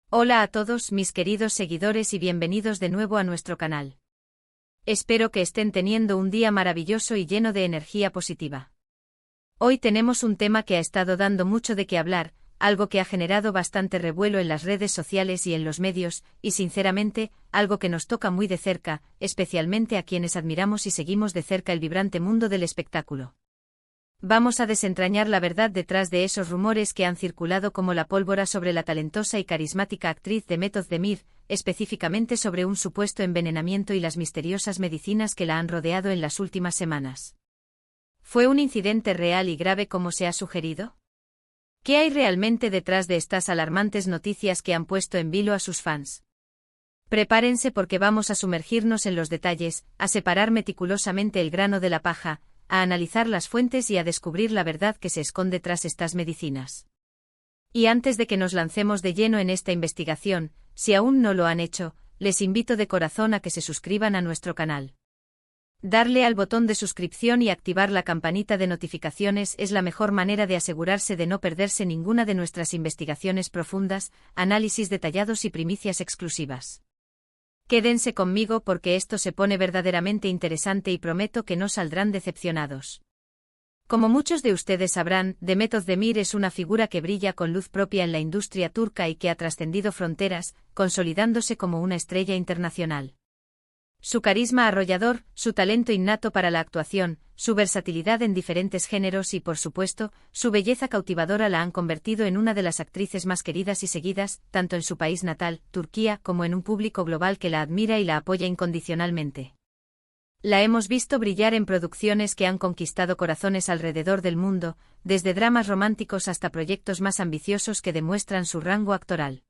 Hola a todos mis queridos seguidores y bienvenidos de nuevo a nuestro canal. Espero que estén teniendo un día maravilloso y lleno de energía positiva. Hoy tenemos un tema que ha estado dando mucho de qué hablar, algo que ha generado bastante revuelo en las redes sociales y en los medios, y sinceramente, algo que nos toca muy de cerca, especialmente a quienes admiramos y seguimos de cerca el vibrante mundo del espectáculo. Vamos a desentrañar la verdad detrás de esos rumores que han circulado como la pólvora sobre la talentosa y carismática actriz Demet Özdemir, específicamente sobre un supuesto envenenamiento y las misteriosas medicinas que la han rodeado en las últimas semanas. ¿Fue un incidente real y grave como se ha sugerido? ¿Qué hay realmente detrás de estas alarmantes noticias que han puesto en vilo a sus fans? Prepárense porque vamos a sumergirnos en los detalles, a separar meticulosamente el grano de la paja, a analizar las fuentes y a descubrir la verdad que se esconde tras estas medicinas. Y antes de que nos lancemos de lleno en esta investigación, si aún no lo han hecho, les invito de corazón a que se suscriban a nuestro canal. Darle al botón de suscripción y activar la campanita de notificaciones es la mejor manera de asegurarse de no perderse ninguna de nuestras investigaciones profundas, análisis detallados y primicias exclusivas. Quédense conmigo porque esto se pone verdaderamente interesante y prometo que no saldrán decepcionados. Como muchos de ustedes sabrán, Demet Özdemir es una figura que brilla con luz propia en la industria turca y que ha trascendido fronteras, consolidándose como una estrella internacional. Su carisma arrollador, su talento innato para la actuación, su versatilidad en diferentes géneros y, por supuesto, su belleza cautivadora la han convertido en una de las actrices más queridas y seguidas, tanto en su país natal, Turquía, como en un público global que la admira y la apoya incondicionalmente. La hemos visto brillar en producciones que han conquistado corazones alrededor del mundo, desde dramas románticos hasta proyectos más ambiciosos que demuestran su rango actoral.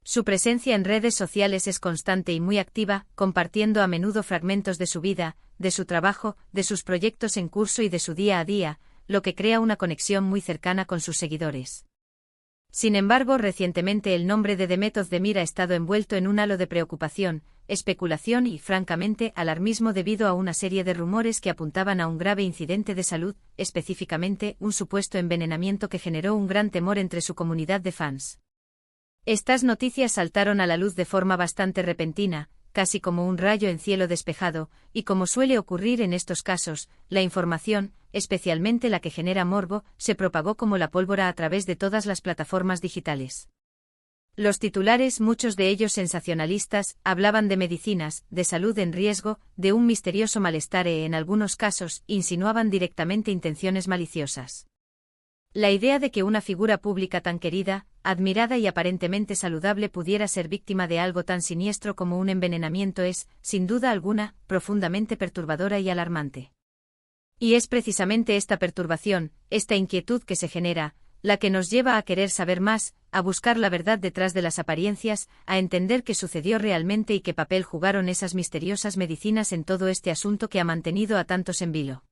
Su presencia en redes sociales es constante y muy activa, compartiendo a menudo fragmentos de su vida, de su trabajo, de sus proyectos en curso y de su día a día, lo que crea una conexión muy cercana con sus seguidores. Sin embargo, recientemente el nombre de Demet Özdemir ha estado envuelto en un halo de preocupación, especulación y, francamente, alarmismo debido a una serie de rumores que apuntaban a un grave incidente de salud, específicamente, un supuesto envenenamiento que generó un gran temor entre su comunidad de fans. Estas noticias saltaron a la luz de forma bastante repentina, casi como un rayo en cielo despejado, y como suele ocurrir en estos casos, la información, especialmente la que genera morbo, se propagó como la pólvora a través de todas las plataformas digitales. Los titulares, muchos de ellos sensacionalistas, hablaban de medicinas, de salud en riesgo, de un misterioso malestar e, en algunos casos, insinuaban directamente intenciones maliciosas. La idea de que una figura pública tan querida, admirada y aparentemente saludable pudiera ser víctima de algo tan siniestro como un envenenamiento es, sin duda alguna, profundamente perturbadora y alarmante. Y es precisamente esta perturbación, esta inquietud que se genera, la que nos lleva a querer saber más, a buscar la verdad detrás de las apariencias, a entender qué sucedió realmente y qué papel jugaron esas misteriosas medicinas en todo este asunto que ha mantenido a tantos en vilo.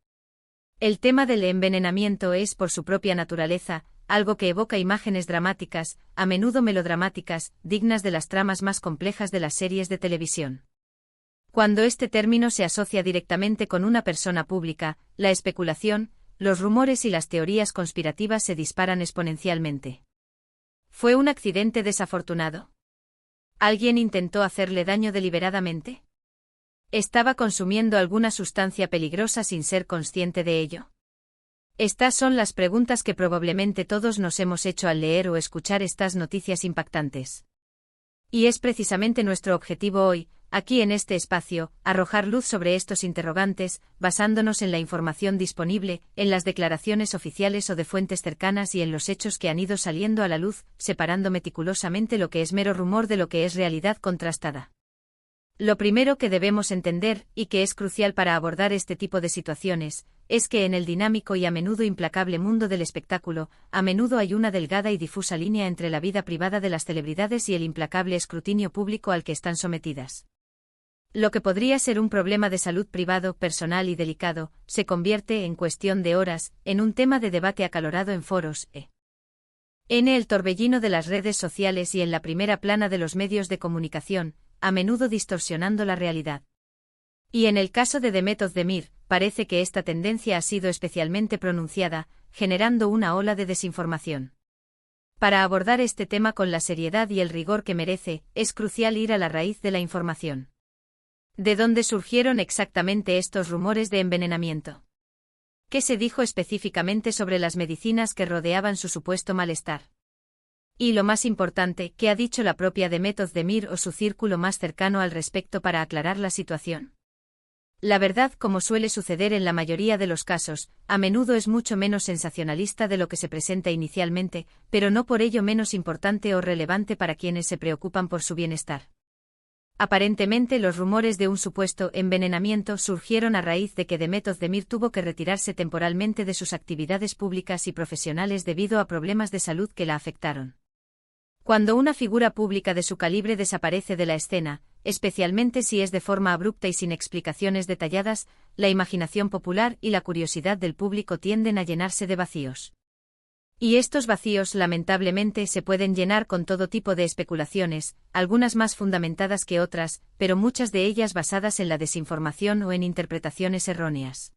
El tema del envenenamiento es, por su propia naturaleza, algo que evoca imágenes dramáticas, a menudo melodramáticas, dignas de las tramas más complejas de las series de televisión. Cuando este término se asocia directamente con una persona pública, la especulación, los rumores y las teorías conspirativas se disparan exponencialmente. ¿Fue un accidente desafortunado? ¿Alguien intentó hacerle daño deliberadamente? ¿Estaba consumiendo alguna sustancia peligrosa sin ser consciente de ello? Estas son las preguntas que probablemente todos nos hemos hecho al leer o escuchar estas noticias impactantes. Y es precisamente nuestro objetivo hoy, aquí en este espacio, arrojar luz sobre estos interrogantes, basándonos en la información disponible, en las declaraciones oficiales o de fuentes cercanas y en los hechos que han ido saliendo a la luz, separando meticulosamente lo que es mero rumor de lo que es realidad contrastada. Lo primero que debemos entender, y que es crucial para abordar este tipo de situaciones, es que en el dinámico y a menudo implacable mundo del espectáculo, a menudo hay una delgada y difusa línea entre la vida privada de las celebridades y el implacable escrutinio público al que están sometidas. Lo que podría ser un problema de salud privado, personal y delicado, se convierte, en cuestión de horas, en un tema de debate acalorado en foros, en el torbellino de las redes sociales y en la primera plana de los medios de comunicación, a menudo distorsionando la realidad. Y en el caso de Demet Özdemir, parece que esta tendencia ha sido especialmente pronunciada, generando una ola de desinformación. Para abordar este tema con la seriedad y el rigor que merece, es crucial ir a la raíz de la información. ¿De dónde surgieron exactamente estos rumores de envenenamiento? ¿Qué se dijo específicamente sobre las medicinas que rodeaban su supuesto malestar? Y lo más importante, ¿qué ha dicho la propia Demet Özdemir o su círculo más cercano al respecto para aclarar la situación? La verdad, como suele suceder en la mayoría de los casos, a menudo es mucho menos sensacionalista de lo que se presenta inicialmente, pero no por ello menos importante o relevante para quienes se preocupan por su bienestar. Aparentemente los rumores de un supuesto envenenamiento surgieron a raíz de que Demet Özdemir tuvo que retirarse temporalmente de sus actividades públicas y profesionales debido a problemas de salud que la afectaron. Cuando una figura pública de su calibre desaparece de la escena, especialmente si es de forma abrupta y sin explicaciones detalladas, la imaginación popular y la curiosidad del público tienden a llenarse de vacíos. Y estos vacíos, lamentablemente, se pueden llenar con todo tipo de especulaciones, algunas más fundamentadas que otras, pero muchas de ellas basadas en la desinformación o en interpretaciones erróneas.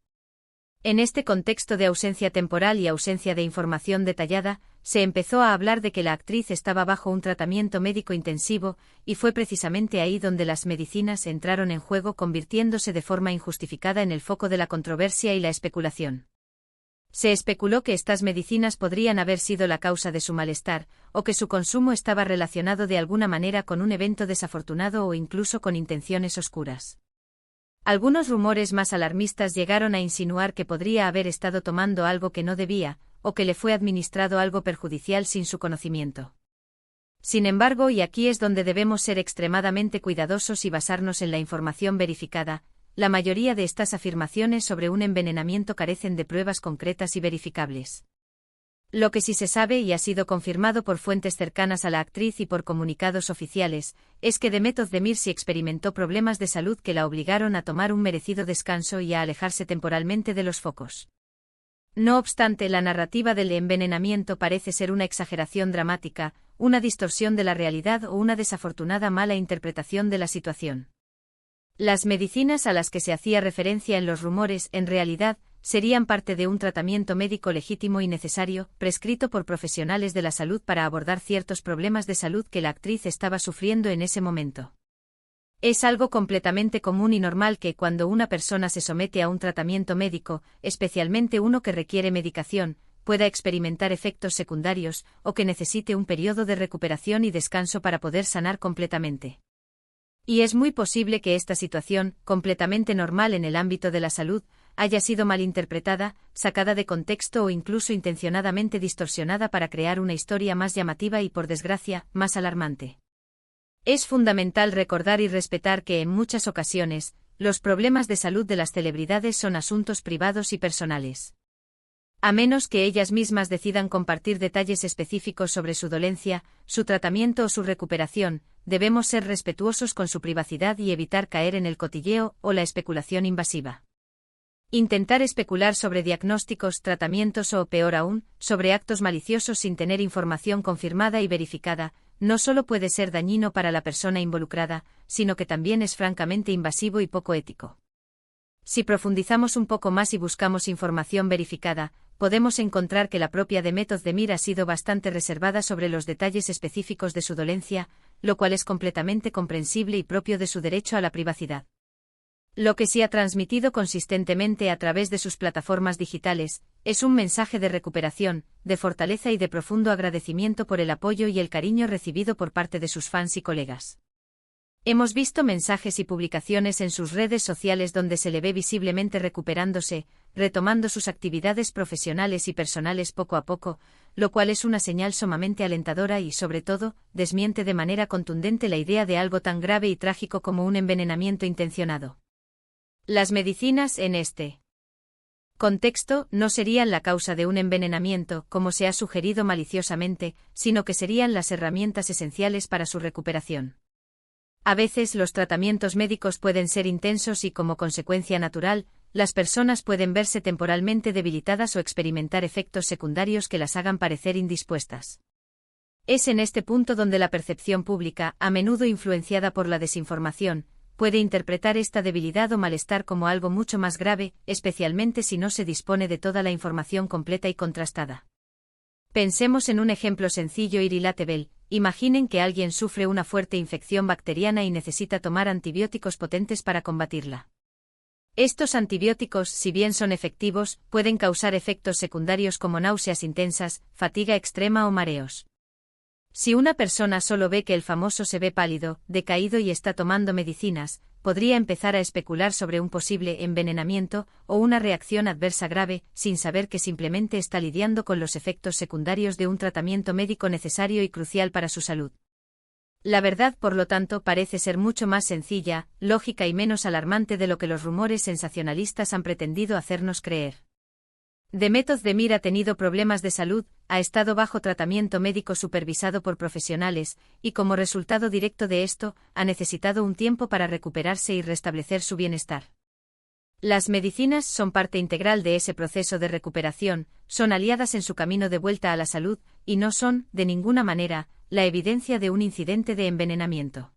En este contexto de ausencia temporal y ausencia de información detallada, se empezó a hablar de que la actriz estaba bajo un tratamiento médico intensivo, y fue precisamente ahí donde las medicinas entraron en juego, convirtiéndose de forma injustificada en el foco de la controversia y la especulación. Se especuló que estas medicinas podrían haber sido la causa de su malestar, o que su consumo estaba relacionado de alguna manera con un evento desafortunado o incluso con intenciones oscuras. Algunos rumores más alarmistas llegaron a insinuar que podría haber estado tomando algo que no debía, o que le fue administrado algo perjudicial sin su conocimiento. Sin embargo, y aquí es donde debemos ser extremadamente cuidadosos y basarnos en la información verificada, la mayoría de estas afirmaciones sobre un envenenamiento carecen de pruebas concretas y verificables. Lo que sí se sabe y ha sido confirmado por fuentes cercanas a la actriz y por comunicados oficiales, es que Demet Özdemir sí experimentó problemas de salud que la obligaron a tomar un merecido descanso y a alejarse temporalmente de los focos. No obstante, la narrativa del envenenamiento parece ser una exageración dramática, una distorsión de la realidad o una desafortunada mala interpretación de la situación. Las medicinas a las que se hacía referencia en los rumores, en realidad, serían parte de un tratamiento médico legítimo y necesario, prescrito por profesionales de la salud para abordar ciertos problemas de salud que la actriz estaba sufriendo en ese momento. Es algo completamente común y normal que cuando una persona se somete a un tratamiento médico, especialmente uno que requiere medicación, pueda experimentar efectos secundarios, o que necesite un periodo de recuperación y descanso para poder sanar completamente. Y es muy posible que esta situación, completamente normal en el ámbito de la salud, haya sido malinterpretada, sacada de contexto o incluso intencionadamente distorsionada para crear una historia más llamativa y, por desgracia, más alarmante. Es fundamental recordar y respetar que en muchas ocasiones, los problemas de salud de las celebridades son asuntos privados y personales. A menos que ellas mismas decidan compartir detalles específicos sobre su dolencia, su tratamiento o su recuperación, debemos ser respetuosos con su privacidad y evitar caer en el cotilleo o la especulación invasiva. Intentar especular sobre diagnósticos, tratamientos o, peor aún, sobre actos maliciosos sin tener información confirmada y verificada, no solo puede ser dañino para la persona involucrada, sino que también es francamente invasivo y poco ético. Si profundizamos un poco más y buscamos información verificada, podemos encontrar que la propia Demet Özdemir ha sido bastante reservada sobre los detalles específicos de su dolencia, lo cual es completamente comprensible y propio de su derecho a la privacidad. Lo que sí ha transmitido consistentemente a través de sus plataformas digitales, es un mensaje de recuperación, de fortaleza y de profundo agradecimiento por el apoyo y el cariño recibido por parte de sus fans y colegas. Hemos visto mensajes y publicaciones en sus redes sociales donde se le ve visiblemente recuperándose, retomando sus actividades profesionales y personales poco a poco, lo cual es una señal sumamente alentadora y, sobre todo, desmiente de manera contundente la idea de algo tan grave y trágico como un envenenamiento intencionado. Las medicinas en este contexto no serían la causa de un envenenamiento, como se ha sugerido maliciosamente, sino que serían las herramientas esenciales para su recuperación. A veces los tratamientos médicos pueden ser intensos y, como consecuencia natural, las personas pueden verse temporalmente debilitadas o experimentar efectos secundarios que las hagan parecer indispuestas. Es en este punto donde la percepción pública, a menudo influenciada por la desinformación, puede interpretar esta debilidad o malestar como algo mucho más grave, especialmente si no se dispone de toda la información completa y contrastada. Pensemos en un ejemplo sencillo y relatable. Imaginen que alguien sufre una fuerte infección bacteriana y necesita tomar antibióticos potentes para combatirla. Estos antibióticos, si bien son efectivos, pueden causar efectos secundarios como náuseas intensas, fatiga extrema o mareos. Si una persona solo ve que el famoso se ve pálido, decaído y está tomando medicinas, podría empezar a especular sobre un posible envenenamiento o una reacción adversa grave, sin saber que simplemente está lidiando con los efectos secundarios de un tratamiento médico necesario y crucial para su salud. La verdad, por lo tanto, parece ser mucho más sencilla, lógica y menos alarmante de lo que los rumores sensacionalistas han pretendido hacernos creer. Demet Özdemir ha tenido problemas de salud, ha estado bajo tratamiento médico supervisado por profesionales, y como resultado directo de esto, ha necesitado un tiempo para recuperarse y restablecer su bienestar. Las medicinas son parte integral de ese proceso de recuperación, son aliadas en su camino de vuelta a la salud, y no son, de ninguna manera, la evidencia de un incidente de envenenamiento.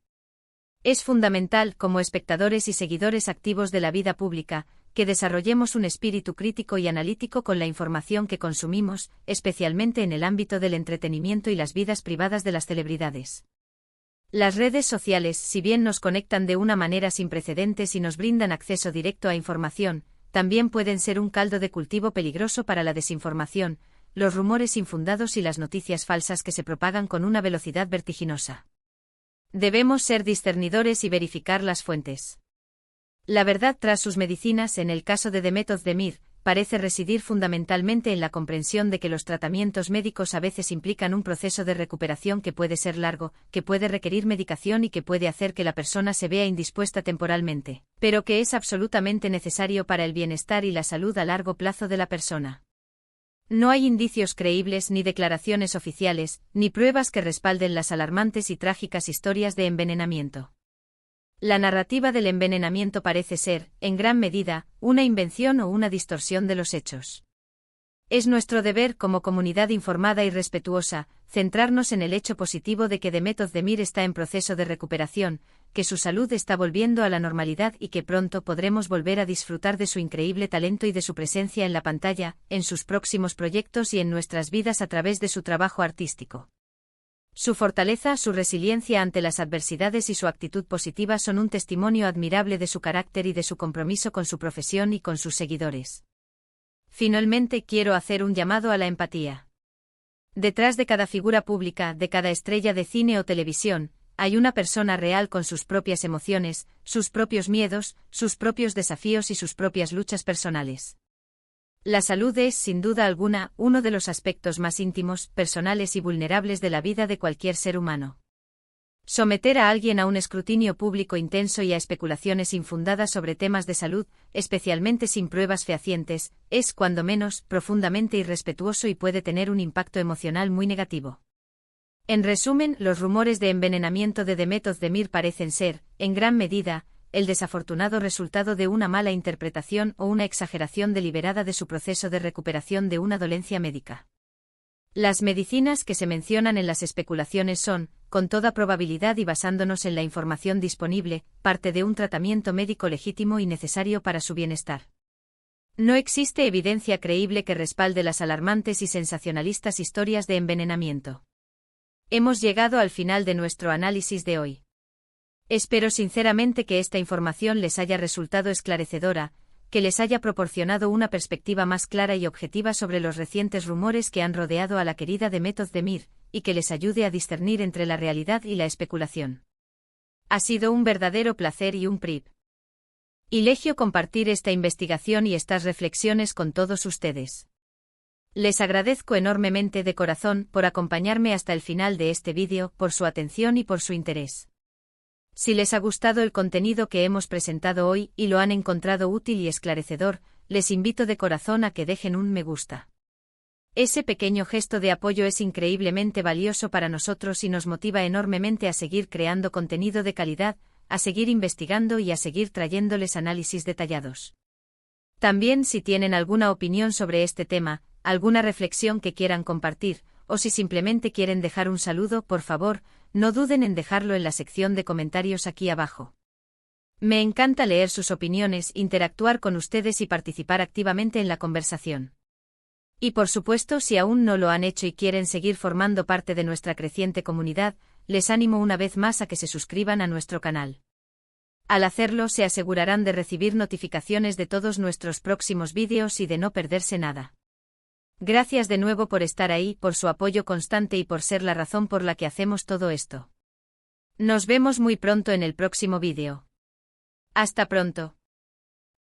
Es fundamental, como espectadores y seguidores activos de la vida pública, que desarrollemos un espíritu crítico y analítico con la información que consumimos, especialmente en el ámbito del entretenimiento y las vidas privadas de las celebridades. Las redes sociales, si bien nos conectan de una manera sin precedentes y nos brindan acceso directo a información, también pueden ser un caldo de cultivo peligroso para la desinformación, los rumores infundados y las noticias falsas que se propagan con una velocidad vertiginosa. Debemos ser discernidores y verificar las fuentes. La verdad tras sus medicinas, en el caso de Demet Özdemir, parece residir fundamentalmente en la comprensión de que los tratamientos médicos a veces implican un proceso de recuperación que puede ser largo, que puede requerir medicación y que puede hacer que la persona se vea indispuesta temporalmente, pero que es absolutamente necesario para el bienestar y la salud a largo plazo de la persona. No hay indicios creíbles ni declaraciones oficiales, ni pruebas que respalden las alarmantes y trágicas historias de envenenamiento. La narrativa del envenenamiento parece ser, en gran medida, una invención o una distorsión de los hechos. Es nuestro deber como comunidad informada y respetuosa, centrarnos en el hecho positivo de que Demet Özdemir está en proceso de recuperación, que su salud está volviendo a la normalidad y que pronto podremos volver a disfrutar de su increíble talento y de su presencia en la pantalla, en sus próximos proyectos y en nuestras vidas a través de su trabajo artístico. Su fortaleza, su resiliencia ante las adversidades y su actitud positiva son un testimonio admirable de su carácter y de su compromiso con su profesión y con sus seguidores. Finalmente quiero hacer un llamado a la empatía. Detrás de cada figura pública, de cada estrella de cine o televisión, hay una persona real con sus propias emociones, sus propios miedos, sus propios desafíos y sus propias luchas personales. La salud es, sin duda alguna, uno de los aspectos más íntimos, personales y vulnerables de la vida de cualquier ser humano. Someter a alguien a un escrutinio público intenso y a especulaciones infundadas sobre temas de salud, especialmente sin pruebas fehacientes, es, cuando menos, profundamente irrespetuoso y puede tener un impacto emocional muy negativo. En resumen, los rumores de envenenamiento de Demet Özdemir parecen ser, en gran medida, el desafortunado resultado de una mala interpretación o una exageración deliberada de su proceso de recuperación de una dolencia médica. Las medicinas que se mencionan en las especulaciones son, con toda probabilidad y basándonos en la información disponible, parte de un tratamiento médico legítimo y necesario para su bienestar. No existe evidencia creíble que respalde las alarmantes y sensacionalistas historias de envenenamiento. Hemos llegado al final de nuestro análisis de hoy. Espero sinceramente que esta información les haya resultado esclarecedora, que les haya proporcionado una perspectiva más clara y objetiva sobre los recientes rumores que han rodeado a la querida Demet Özdemir, y que les ayude a discernir entre la realidad y la especulación. Ha sido un verdadero placer y un privilegio compartir esta investigación y estas reflexiones con todos ustedes. Les agradezco enormemente de corazón por acompañarme hasta el final de este vídeo, por su atención y por su interés. Si les ha gustado el contenido que hemos presentado hoy y lo han encontrado útil y esclarecedor, les invito de corazón a que dejen un me gusta. Ese pequeño gesto de apoyo es increíblemente valioso para nosotros y nos motiva enormemente a seguir creando contenido de calidad, a seguir investigando y a seguir trayéndoles análisis detallados. También, si tienen alguna opinión sobre este tema, alguna reflexión que quieran compartir, o si simplemente quieren dejar un saludo, por favor, no duden en dejarlo en la sección de comentarios aquí abajo. Me encanta leer sus opiniones, interactuar con ustedes y participar activamente en la conversación. Y por supuesto, si aún no lo han hecho y quieren seguir formando parte de nuestra creciente comunidad, les animo una vez más a que se suscriban a nuestro canal. Al hacerlo, se asegurarán de recibir notificaciones de todos nuestros próximos vídeos y de no perderse nada. Gracias de nuevo por estar ahí, por su apoyo constante y por ser la razón por la que hacemos todo esto. Nos vemos muy pronto en el próximo vídeo. Hasta pronto.